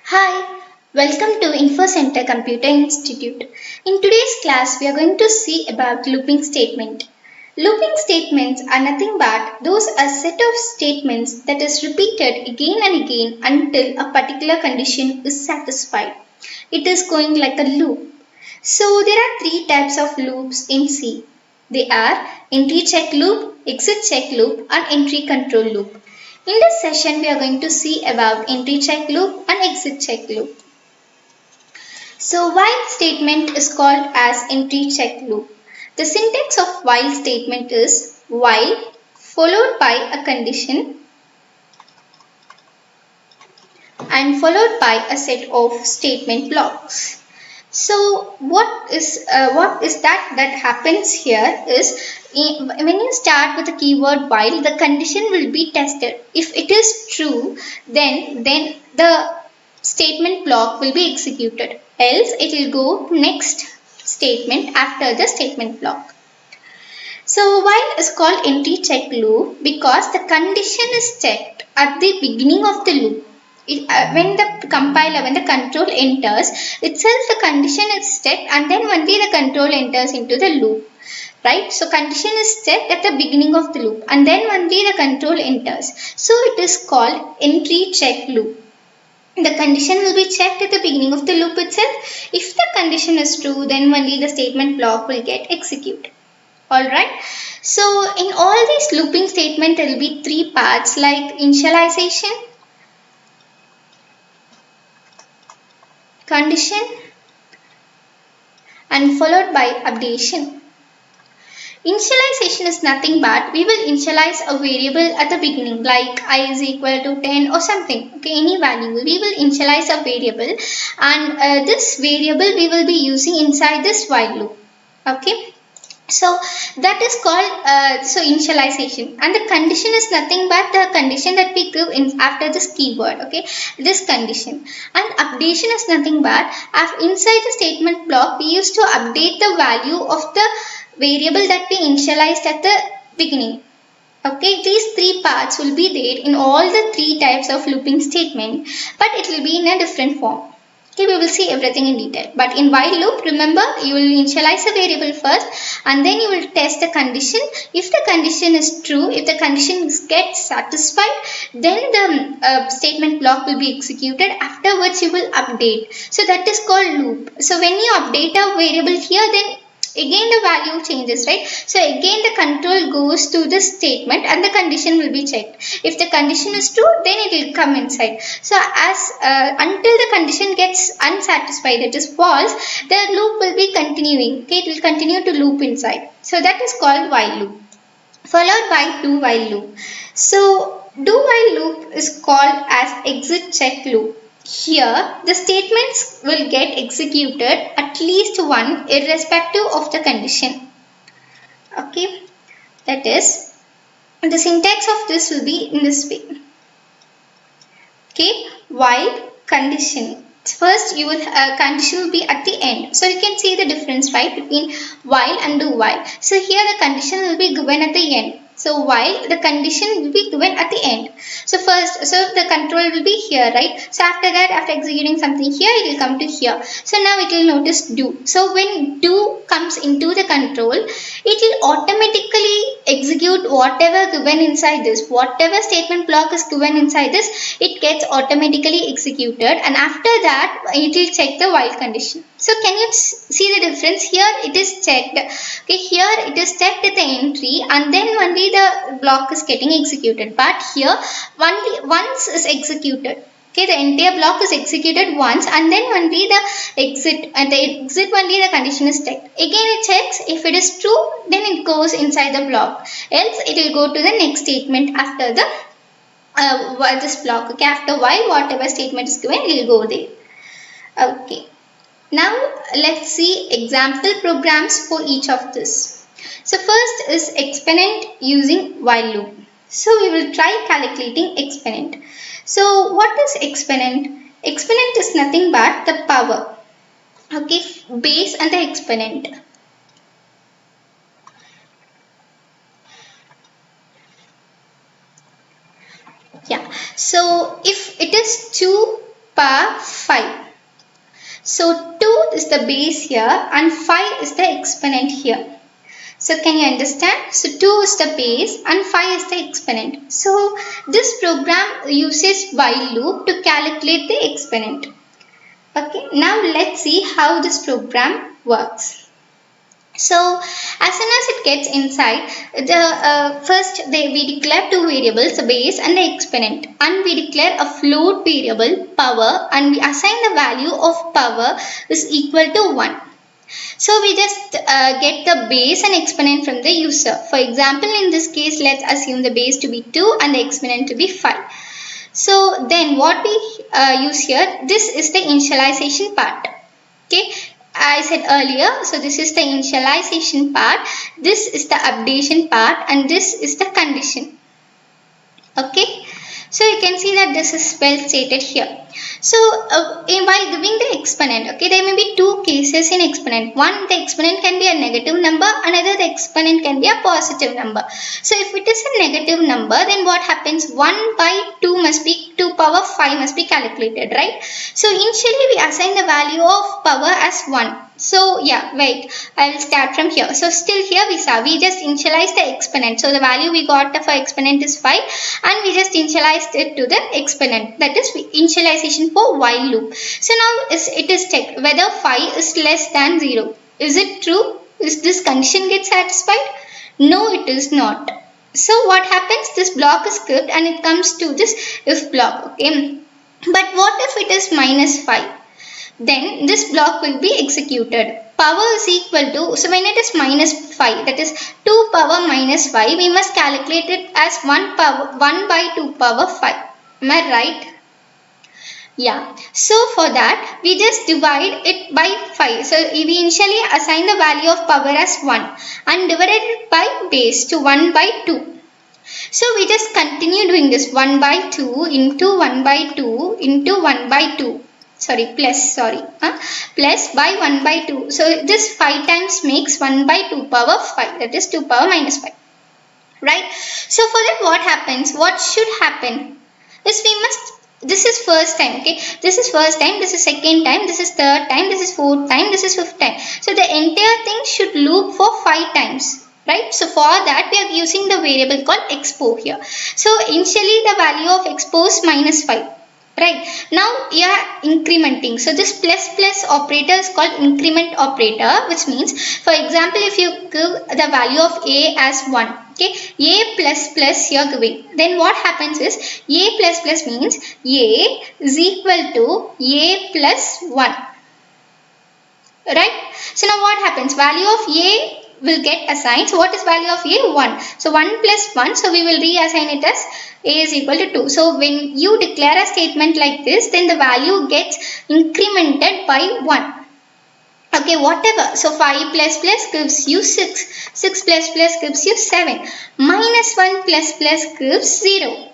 Hi, welcome to Info Center Computer Institute. In today's class, we are going to see about looping statement. Looping statements are nothing but those a set of statements that is repeated again and again until a particular condition is satisfied. It is going like a loop. So there are three types of loops in C. They are entry check loop, exit check loop, and entry control loop. In this session, we are going to see about entry check loop and exit check loop. So while statement is called as entry check loop. The syntax of while statement is while followed by a condition and followed by a set of statement blocks. So what is that happens here is when you start with the keyword while, the condition will be tested. If it is true, then the statement block will be executed. Else it will go to next statement after the statement block. So while is called entry check loop because the condition is checked at the beginning of the loop. When the control enters, itself the condition is checked and then only the control enters into the loop. Right? So condition is checked at the beginning of the loop and then only the control enters. So it is called entry check loop. The condition will be checked at the beginning of the loop itself. If the condition is true, then only the statement block will get executed. Alright, so in all these looping statement there will be three parts like initialization, condition and followed by updation. Initialization is nothing but we will initialize a variable at the beginning like I is equal to 10 or something. Okay, any value. We will initialize a variable and this variable we will be using inside this while loop. Okay. So that is called initialization, and the condition is nothing but the condition that we give in after this keyword. Okay, this condition, and updation is nothing but inside the statement block we used to update the value of the variable that we initialized at the beginning. Okay, these three parts will be there in all the three types of looping statement, but it will be in a different form. Okay, we will see everything in detail. But in while loop, remember, you will initialize a variable first and then you will test the condition. If the condition is true, if the condition gets satisfied, then the statement block will be executed. Afterwards, you will update. So that is called loop. So when you update a variable here, then again the value changes, right? So again the control goes to the statement and the condition will be checked. If the condition is true, then it will come inside. So as until the condition gets unsatisfied, it is false, the loop will be continuing. Okay, it will continue to loop inside. So that is called while loop, followed by do while loop. So do while loop is called as exit check loop. Here, the statements will get executed at least one irrespective of the condition. Okay, that is, the syntax of this will be in this way. Okay, while condition. First, you will condition will be at the end. So you can see the difference, right, between while and do while. So here the condition will be given at the end. So while the condition will be given at the end. So first, so the control will be here, right? So after that, after executing something here, it will come to here. So now it will notice do. So when do comes into the control, it will automatically execute whatever given inside this. Whatever statement block is given inside this, it gets automatically executed, and after that, it will check the while condition. So can you see the difference? Here it is checked. Okay, here it is checked at the entry and then only the block is getting executed. But here only once is executed. Okay, the entire block is executed once and then only the exit. At the exit only the condition is checked. Again it checks. If it is true, then it goes inside the block. Else it will go to the next statement after the this block. Okay, after while whatever statement is given, it will go there. Okay. Now let's see example programs for each of this. So first is exponent using while loop. So we will try calculating exponent. So what is exponent? Exponent is nothing but the power. Okay, base and the exponent. Yeah. So if it is 2 power 5. So 2 is the base here and 5 is the exponent here. So can you understand? So 2 is the base and 5 is the exponent. So this program uses while loop to calculate the exponent. Okay, now let's see how this program works. So as soon as it gets inside, we declare two variables, the base and the exponent, and we declare a float variable power, and we assign the value of power is equal to 1. So we just get the base and exponent from the user. For example, in this case, let's assume the base to be 2 and the exponent to be 5. So then what we use here, this is the initialization part. Okay, I said earlier, so this is the initialization part, this is the updation part, and this is the condition. Okay, so you can see that this is well stated here. So while giving the exponent, okay, there may be two cases in exponent. One, the exponent can be a negative number, another the exponent can be a positive number. So if it is a negative number, then what happens? 1 by 2 must be 2 power 5 must be calculated, right? So initially we assign the value of power as 1. So yeah, wait, I will start from here. So still here we just initialize the exponent. So the value we got for exponent is 5 and we just initialized it to the exponent. That is initialization for while loop. So now it is checked whether 5 is less than 0. Is it true? Is this condition get satisfied? No, it is not. So what happens? This block is skipped and it comes to this if block. Okay. But what if it is minus 5? Then this block will be executed. Power is equal to, so when it is minus 5, that is 2 power minus 5, we must calculate it as 1 by 2 power 5. Am I right? Yeah. So for that, we just divide it by 5. So we initially assign the value of power as 1 and divided it by base to 1 by 2. So we just continue doing this 1 by 2 into 1 by 2 into 1 by 2. Plus by 1 by 2. So this 5 times makes 1 by 2 power 5. That is 2 power minus 5. Right? So for that what happens? What should happen? Is this is first time. Okay. This is first time. This is second time. This is third time. This is fourth time. This is fifth time. So the entire thing should loop for 5 times. Right. So for that we are using the variable called expo here. So initially the value of expo is minus 5. Right. Now we are incrementing. So this plus operator is called increment operator, which means, for example, if you give the value of a as 1, okay, a plus you are giving, then what happens is a plus means a is equal to a plus 1. Right. So now what happens? Value of a will get assigned. So what is value of a? 1. So 1 plus 1. So we will reassign it as a is equal to 2. So when you declare a statement like this, then the value gets incremented by 1. Okay, whatever. So 5 plus gives you 6. 6 plus gives you 7. Minus 1 plus gives 0.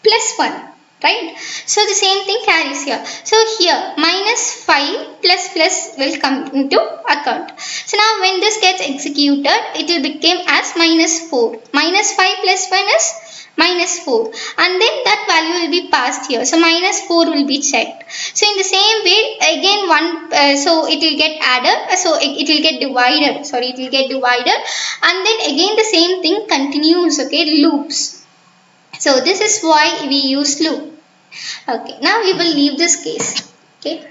Plus 1. Right? So the same thing carries here. So here minus 5 plus will come into account. So now when this gets executed, it will become as minus 4. Minus 5 plus 1 is minus 4, and then that value will be passed here. So minus 4 will be checked. So in the same way again so it will get added, so it will get divided. It will get divided, and then again the same thing continues. Okay, loops. So this is why we use loop. Okay, now we will leave this case. Okay.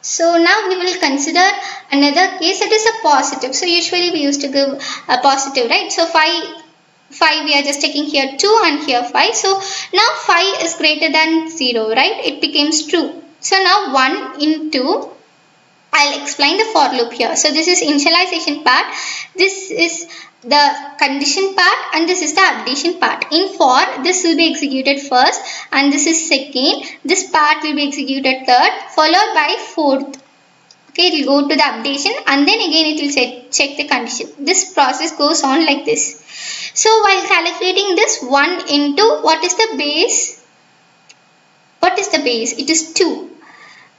So now we will consider another case, that is a positive. So usually we used to give a positive, right? So 5 we are just taking here 2 and here 5. So now 5 is greater than 0, right? It becomes true. So now 1 into, I'll explain the for loop here. So this is initialization part, this is the condition part, and this is the updation part. In for, this will be executed first and this is second. This part will be executed third, followed by fourth. Okay, it will go to the updation and then again it will check the condition. This process goes on like this. So while calculating this, 1 into, what is the base? What is the base? It is 2.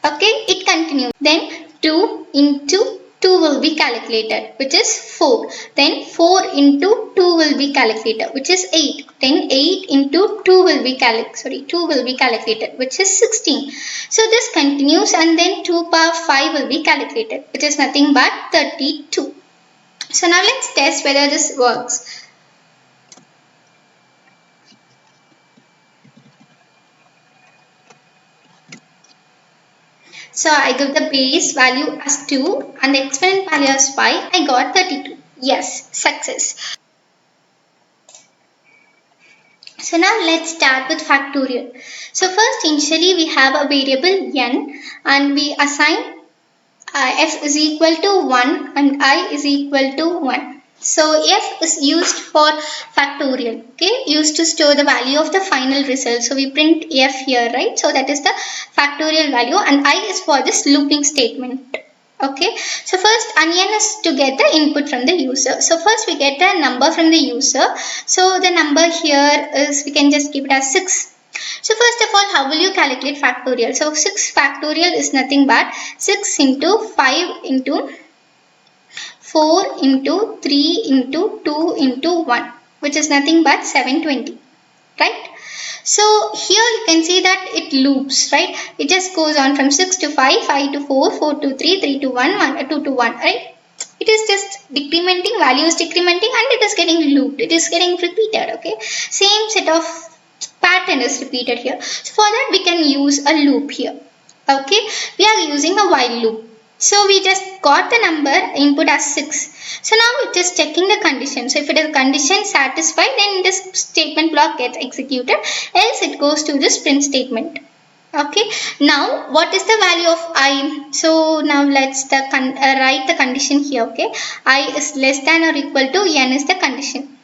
Okay, it continues. Then 2 into 2 will be calculated, which is 4. Then 4 into 2 will be calculated, which is 8. Then 8 into 2 will be 2 will be calculated, which is 16. So this continues, and then 2 power 5 will be calculated, which is nothing but 32. So now let's test whether this works. So I give the base value as 2 and the exponent value as 5. I got 32. Yes, success. So now let's start with factorial. So first initially we have a variable n and we assign f is equal to 1 and I is equal to 1. So f is used for factorial, okay, used to store the value of the final result. So we print f here, right? So that is the factorial value, and I is for this looping statement. Okay, so first n is to get the input from the user. So first we get the number from the user. So the number here is, we can just keep it as 6. So first of all, how will you calculate factorial? So 6 factorial is nothing but 6 into 5 into 4 into 3 into 2 into 1, which is nothing but 720, right? So here you can see that it loops, right? It just goes on from 6 to 5, 5 to 4, 4 to 3, 3 to 1, 2 to 1, right? It is just decrementing, value is decrementing, and it is getting looped. It is getting repeated, okay? Same set of pattern is repeated here. So for that we can use a loop here, okay? We are using a while loop. So we just got the number input as 6. So now we're just checking the condition. So if it is condition satisfied, then this statement block gets executed, else it goes to this print statement. Okay, now what is the value of I? So now let's write the condition here. Okay, I is less than or equal to n is the condition.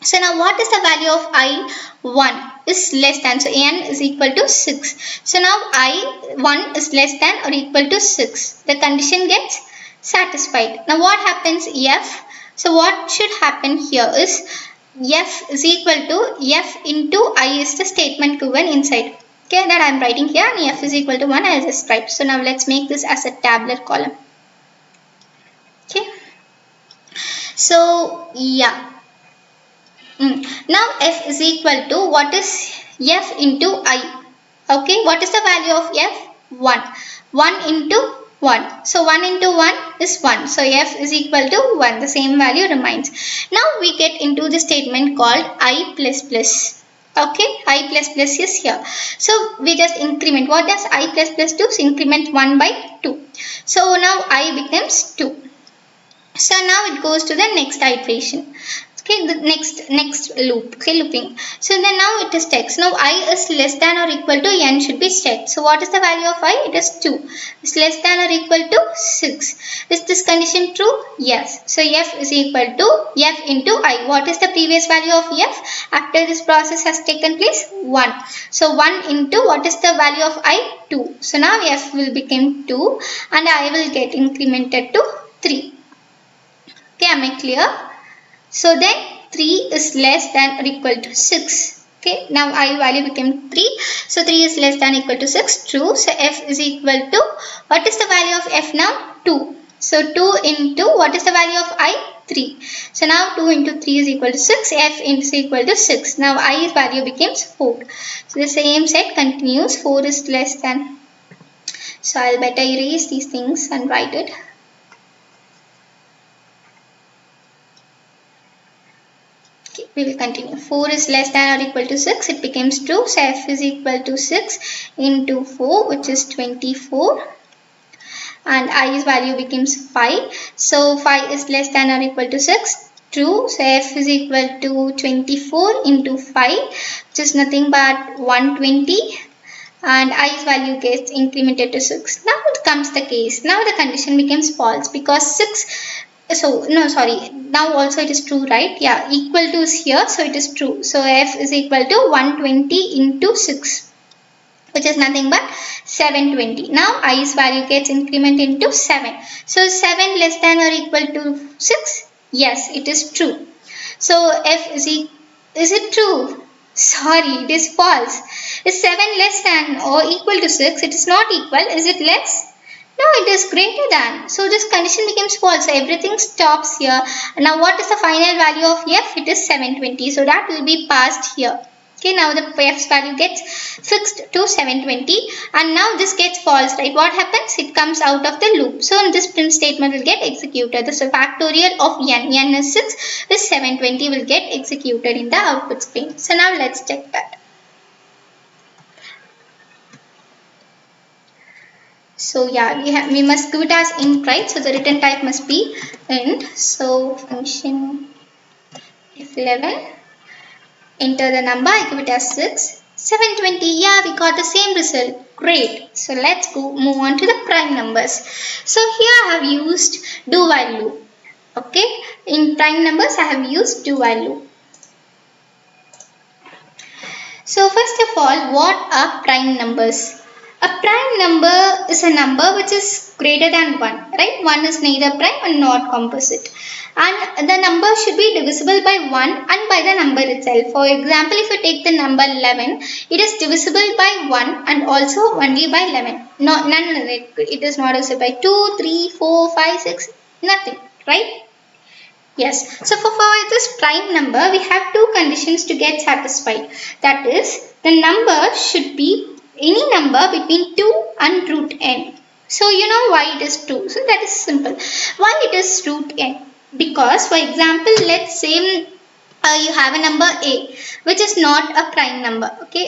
So now what is the value of I? 1 is less than, so n is equal to 6. So now I 1 is less than or equal to 6. The condition gets satisfied. Now what happens? F. So what should happen here is f is equal to f into I is the statement given inside. Okay, that I am writing here, and f is equal to 1 I will just write. So now let's make this as a tabular column. Okay. So yeah. Now f is equal to, what is f into I? Okay, what is the value of f? 1. 1 into 1. So 1 into 1 is 1. So f is equal to 1. The same value remains. Now we get into the statement called I plus plus. Okay, I plus plus is here. So we just increment. What does I plus plus do? So increment 1 by 2. So now I becomes 2. So now it goes to the next iteration. Okay, the next loop, okay, looping. So then now it is text. Now I is less than or equal to n should be checked. So what is the value of I? It is 2. It's less than or equal to 6. Is this condition true? Yes. So f is equal to f into I. What is the previous value of f after this process has taken place? 1. So 1 into, what is the value of I? 2. So now f will become 2 and I will get incremented to 3. Okay, am I clear? So then 3 is less than or equal to 6. Okay, now I value became 3. So 3 is less than or equal to 6. True. So f is equal to, what is the value of f now? 2. So 2 into, what is the value of I? 3. So now 2 into 3 is equal to 6. F is equal to 6. Now I's value becomes 4. So the same set continues. 4 is less than. So I'll better erase these things and write it. We will continue. 4 is less than or equal to 6. It becomes true. So f is equal to 6 into 4, which is 24. And i's value becomes 5. So 5 is less than or equal to 6. True. So f is equal to 24 into 5, which is nothing but 120. And i's value gets incremented to 6. Now it comes the case. Now the condition becomes false because 6. So no, sorry, now also it is true, right? Yeah, equal to is here, so it is true. So f is equal to 120 into 6, which is nothing but 720. Now i's value gets incremented into 7. So 7 less than or equal to 6? Yes, it is true. So f is it true? Sorry, it is false. Is 7 less than or equal to 6? It is not equal. Is it less? No, it is greater than. So this condition becomes false. So everything stops here. Now what is the final value of f? It is 720. So that will be passed here. Okay, now the f's value gets fixed to 720 and now this gets false, right? What happens? It comes out of the loop. So this print statement will get executed. So factorial of n is 6 is 720 will get executed in the output screen. So now let's check that. So yeah, we must give it as int, right? So the return type must be int. So function f11, enter the number, I give it as 6, 720. Yeah, we got the same result. Great. So let's move on to the prime numbers. So here I have used do while loop. Okay, in prime numbers I have used do while loop. So first of all, what are prime numbers? A prime number is a number which is greater than 1, right? 1 is neither prime and not composite. And the number should be divisible by 1 and by the number itself. For example, if you take the number 11, it is divisible by 1 and also only by 11. It is not divisible by 2, 3, 4, 5, 6, nothing, right? Yes. So for this prime number, we have two conditions to get satisfied. That is, the number should be any number between 2 and root n. So you know why it is 2. So that is simple. Why it is root n? Because for example, let's say you have a number a which is not a prime number. Okay,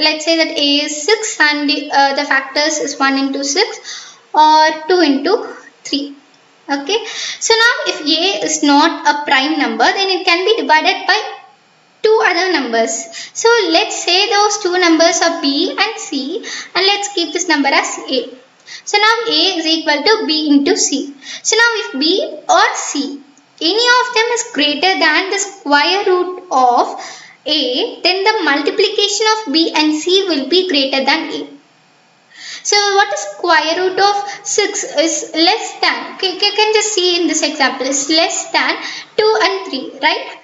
let's say that a is 6 and the factors is 1 into 6 or 2 into 3. Okay, so now if a is not a prime number, then it can be divided by two other numbers. So let's say those two numbers are b and c and let's keep this number as a. So now a is equal to b into c. So now if b or c, any of them is greater than the square root of a, then the multiplication of b and c will be greater than a. So what is square root of 6 is less than, okay, you can just see in this example, is less than 2 and 3, right?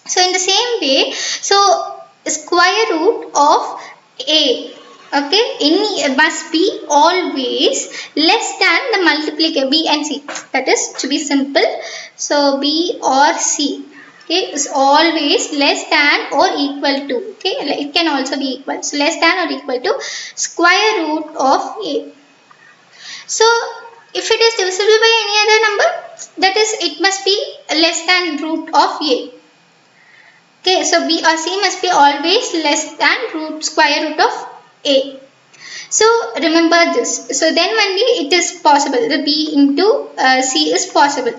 So in the same way, so square root of a, okay, must be always less than the multiplication b and c. That is to be simple. So b or c, okay, is always less than or equal to. Okay, it can also be equal. So less than or equal to square root of a. So if it is divisible by any other number, that is it must be less than root of a. Okay, so b or c must be always less than square root of a. So remember this. So then only it is possible. The b into c is possible.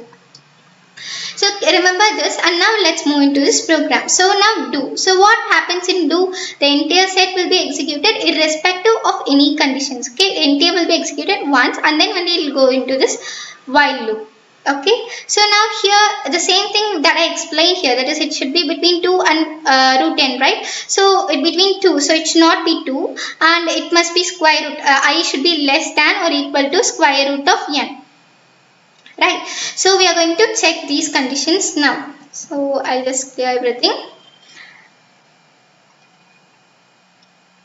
So remember this, and now let's move into this program. So now do. So what happens in do? The entire set will be executed irrespective of any conditions. Okay, entire will be executed once and then only it will go into this while loop. Okay, so now here the same thing that I explained here, that is it should be between 2 and root n, right? So between 2, so it should not be 2 and it must be square root, I should be less than or equal to square root of n, right? So we are going to check these conditions now. So I'll just clear everything.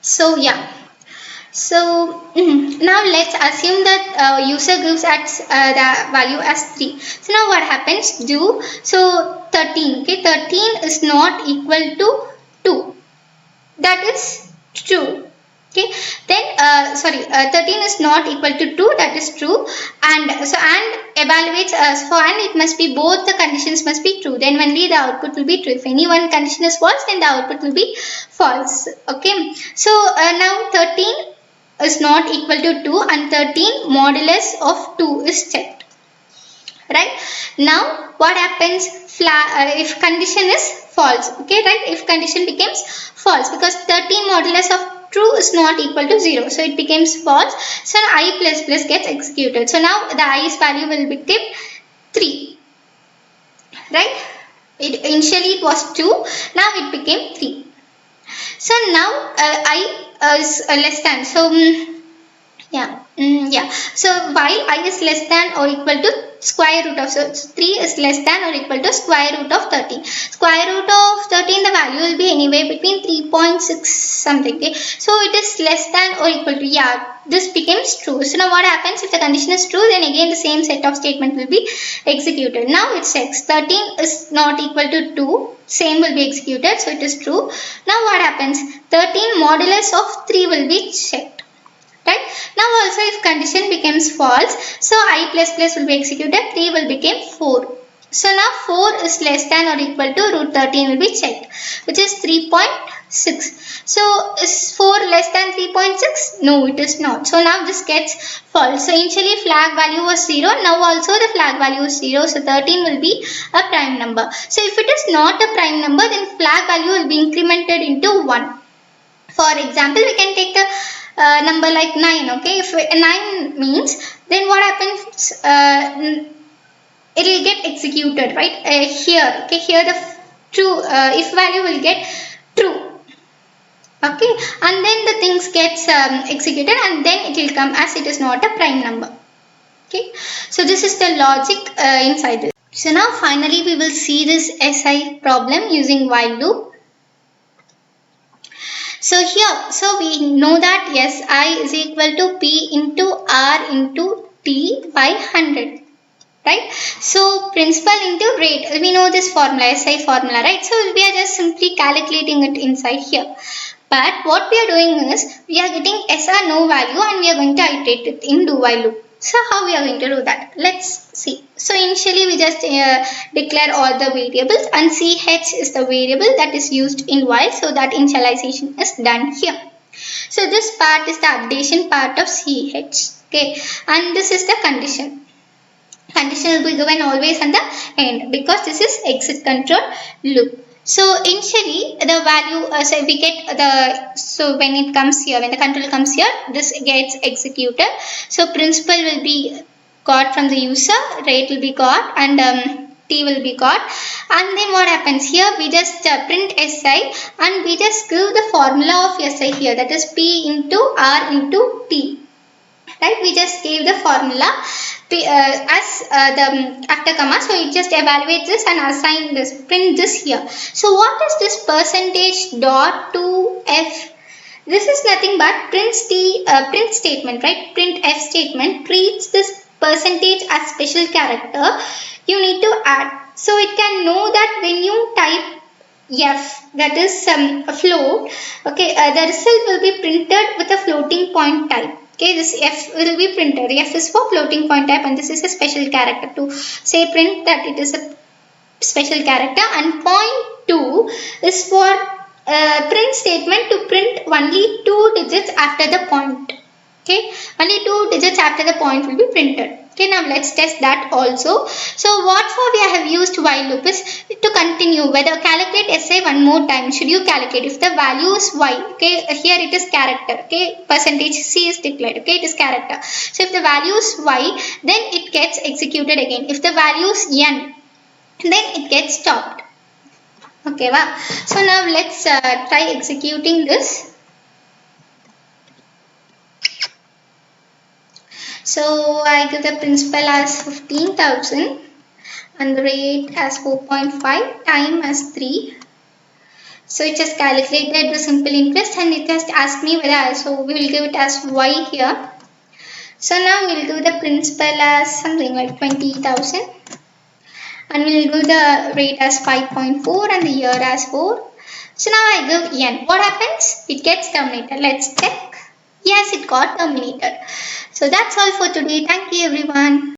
So yeah. So now let's assume that user gives us the value as 3. So now what happens? Do. So 13. Okay, 13 is not equal to 2. That is true. Okay. Then 13 is not equal to 2. That is true. And so and evaluates for and it must be both the conditions must be true. Then only the output will be true. If any one condition is false, then the output will be false. Okay. So now 13 is not equal to 2 and 13 modulus of 2 is checked, right? Now what happens if condition is false? Okay, right? If condition becomes false, because 13 modulus of true is not equal to 0, so it becomes false. So I plus plus gets executed. So now the i's value will become 3, right? Initially it was 2, now it became 3. So now I is less than, so so while I is less than or equal to square root of, so 3 is less than or equal to square root of 13. Square root of 13, the value will be anywhere between 3.6 something. Okay, so it is less than or equal to, yeah, this becomes true. So now what happens if the condition is true, then again the same set of statement will be executed. Now it checks 13 is not equal to 2, same will be executed, so it is true. Now what happens, 13 modulus of 3 will be checked. Right? Now also if condition becomes false, so I plus plus will be executed, 3 will become 4. So now 4 is less than or equal to root 13 will be checked, which is 3.6. So is 4 less than 3.6? No, it is not. So now this gets false. So initially flag value was 0, now also the flag value is 0. So 13 will be a prime number. So if it is not a prime number, then flag value will be incremented into 1. For example, we can take the number like 9. Okay, if 9 means, then what happens? It will get executed, right? Here, okay, here the true if value will get true. Okay, and then the things gets executed, and then it will come as it is not a prime number. Okay, so this is the logic inside this. So now finally we will see this SI problem using while loop. So here, so we know that SI is equal to P into R into T by 100. Right? So principal into rate. We know this formula, SI formula, right? So we are just simply calculating it inside here. But what we are doing is, we are getting SR no value and we are going to iterate it in do while loop. So how we are going to do that? Let's see. So initially we just declare all the variables, and CH is the variable that is used in while, so that initialization is done here. So this part is the updation part of CH. Okay, and this is the condition. Condition will be given always on the end because this is exit control loop. So initially the value, so we get the, so when it comes here, when the control comes here, this gets executed. So principal will be got from the user, rate will be got, and T will be got. And then what happens here, we just print SI and we just give the formula of SI here, that is P into R into T. Right, we just gave the formula as the after comma, so it just evaluates this and assign this, print this here. So what is this percentage dot to F? This is nothing but print statement, right? Print F statement treats this percentage as special character you need to add. So it can know that when you type F, that is a float, okay, the result will be printed with a floating point type. Okay, this F will be printed. F is for floating point type, and this is a special character to say print that it is a special character. And point 2 is for print statement to print only 2 digits after the point. Okay, only 2 digits after the point will be printed. Okay, now let's test that also. So what for we have used while loop is to continue, whether calculate SI one more time. Should you calculate if the value is Y, okay, here it is character, okay, percentage C is declared, okay, it is character. So if the value is Y, then it gets executed again. If the value is N, then it gets stopped. Okay, wow. So now let's try executing this. So I give the principal as 15,000 and the rate as 4.5, time as 3. So it just calculated the simple interest and it just asked me whether, so we will give it as Y here. So now we will give the principal as something like 20,000 and we will give the rate as 5.4 and the year as 4. So now I give N. What happens? It gets terminated. Let's check. Yes, it got terminated. So that's all for today. Thank you everyone.